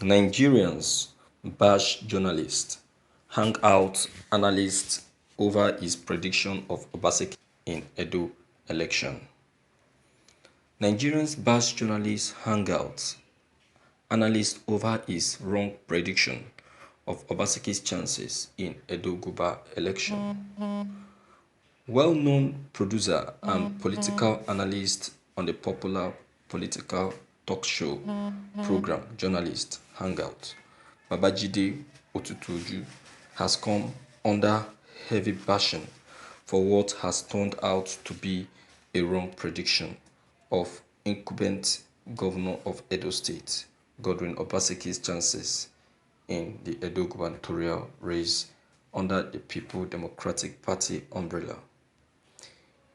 Nigerians bash journalist, hang out analyst over his prediction of Obaseki in Edo election. Nigerians bash journalist, hang out analyst over his wrong prediction of Obaseki's chances in Edo Guba election. Well-known producer and political analyst on the popular political talk show program Journalist Hangout, Babajide Otutuju, has come under heavy bashing for what has turned out to be a wrong prediction of incumbent governor of Edo State, Godwin Obaseki's chances in the Edo gubernatorial race under the People Democratic Party umbrella.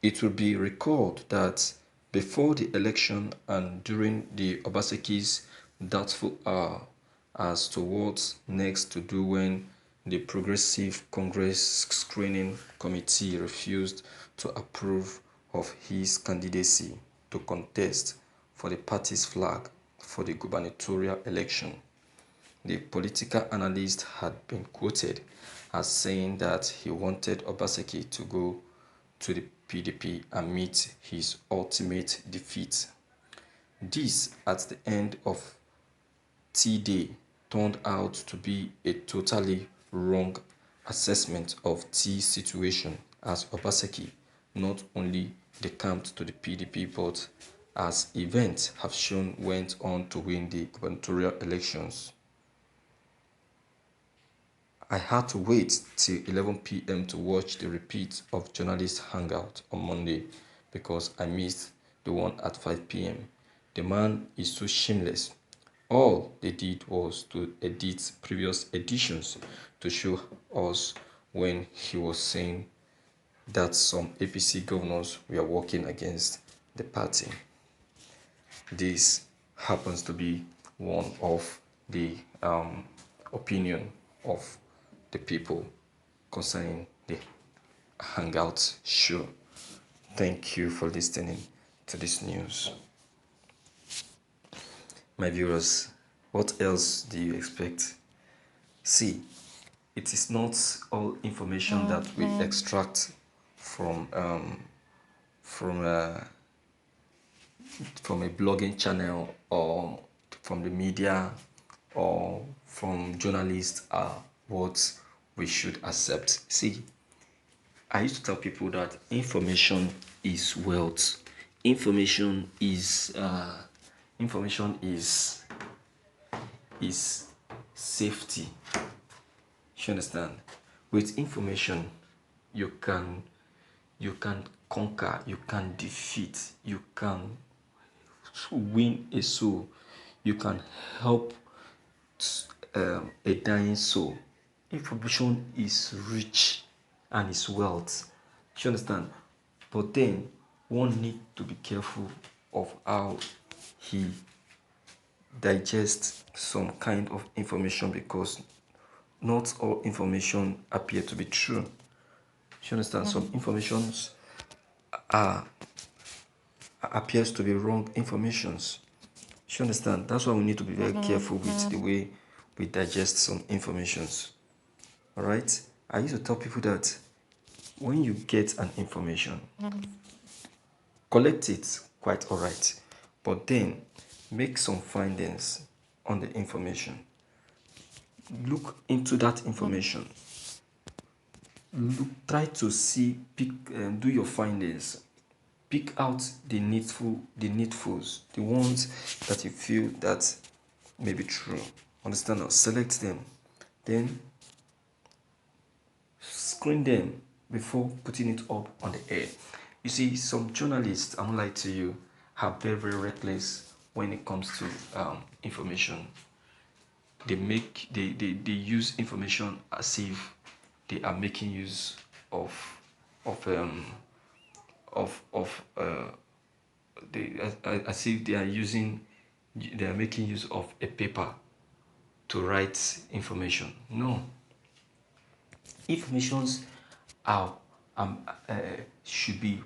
It will be recalled that before the election and during the Obaseki's doubtful hour as to what next to do when the Progressive Congress Screening Committee refused to approve of his candidacy to contest for the party's flag for the gubernatorial election, the political analyst had been quoted as saying that he wanted Obaseki to go to the PDP and meet his ultimate defeat. This, at the end of T-Day, turned out to be a totally wrong assessment of T's situation, as Obaseki not only decamped to the PDP but, as events have shown, went on to win the gubernatorial elections. I had to wait till 11 p.m. to watch the repeat of Journalist Hangout on Monday because I missed the one at 5 p.m. The man is so shameless. All they did was to edit previous editions to show us when he was saying that some APC governors were working against the party. This happens to be one of the opinion of the people concerning the Hangout show. Thank you for listening to this news. My viewers, what else do you expect? See, it is not all information that we extract from a blogging channel or from the media or from journalists are what we should accept. See, I used to tell people that information is wealth. Information is safety. You understand? With information, you can conquer, you can defeat, you can win a soul, you can help a dying soul. Information is rich and is wealth. You understand? But then one need to be careful of how he digests some kind of information because not all information appear to be true. You understand? Some informations appears to be wrong informations. You understand? That's why we need to be very careful with the way we digest some informations. All right? I used to tell people that when you get an information, collect it quite all right, but then make some findings on the information. Look into that information. Try to see, do your findings. Pick out the needfuls, the ones that you feel that may be true. Understand? Now select them, then screen them before putting it up on the air. You see, some journalists, I won't lie to you, are very, very reckless when it comes to information. They use information as if they are making use as if they are making use of a paper to write information. No. Informations should be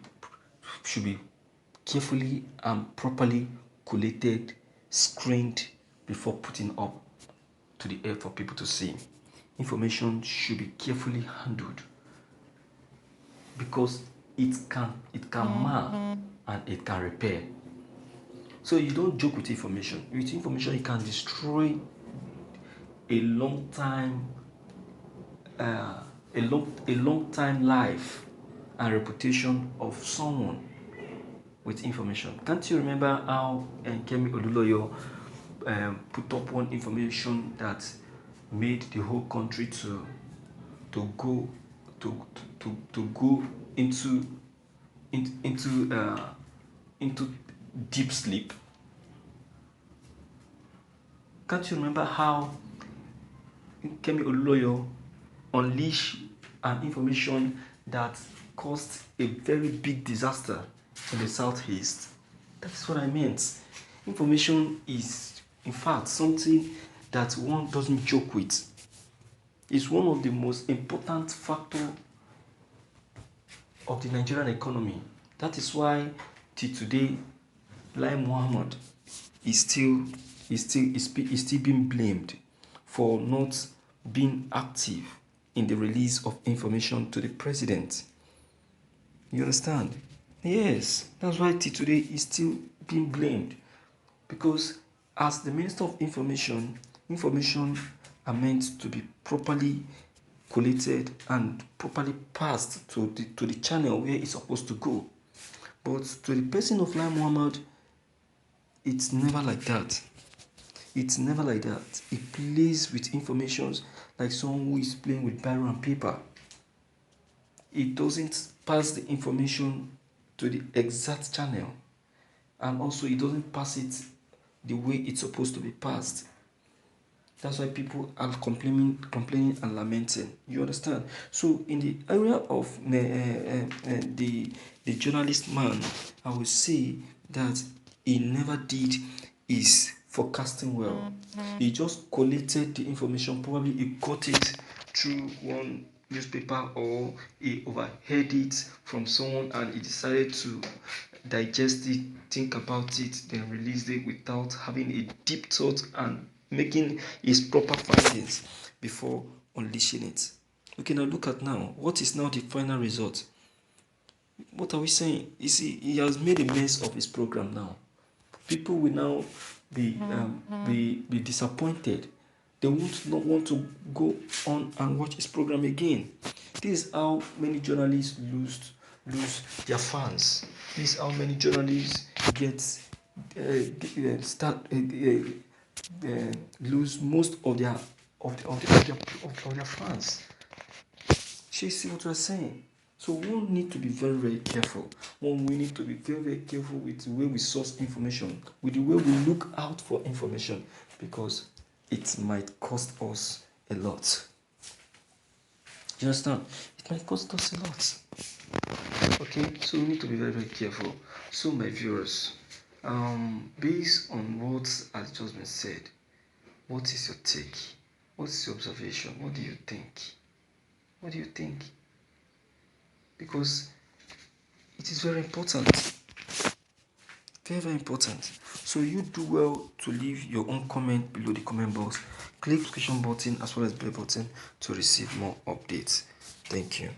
carefully and properly collated, screened before putting up to the air for people to see. Information should be carefully handled because it can mar and it can repair. So you don't joke with information. With information, you can destroy a long time life and reputation of someone with information. Can't you remember how Kemi Oluloyo put up one information that made the whole country to go into deep sleep? Can't you remember how Kemi Oluloyo unleashed an information that caused a very big disaster in the southeast? That's what I meant. Information is, in fact, something that one doesn't joke with. It's one of the most important factors of the Nigerian economy. That is why till today, Lai Mohammed is still being blamed for not being active in the release of information to the president. You understand? Yes, that's why till today is still being blamed. Because as the Minister of Information are meant to be properly collated and properly passed to the channel where it's supposed to go. But to the person of Lai Mohammed, it's never like that. It's never like that. He plays with information like someone who is playing with biro and paper. He doesn't pass the information to the exact channel. And also, he doesn't pass it the way it's supposed to be passed. That's why people are complaining and lamenting. You understand? So, in the area of the journalist man, I would say that he never did his forecasting well. He just collated the information. Probably he got it through one newspaper or he overheard it from someone and he decided to digest it, think about it, then release it without having a deep thought and making his proper findings before unleashing it. Okay, now look at now. What is now the final result? What are we saying? You see, he has made a mess of his program now. People will now be disappointed. They won't not want to go on and watch his program again. This is how many journalists lose their fans. This is how many journalists lose most of their fans. You see what we're saying? So one need to be very, very careful. We need to be very, very careful with the way we source information, with the way we look out for information, because it might cost us a lot. You understand? It might cost us a lot. Okay, so we need to be very, very careful. So my viewers, based on what has just been said, what is your take? What is your observation? What do you think? What do you think? Because it is very important. Very, very important. So you do well to leave your own comment below the comment box. Click the subscription button as well as bell button to receive more updates. Thank you.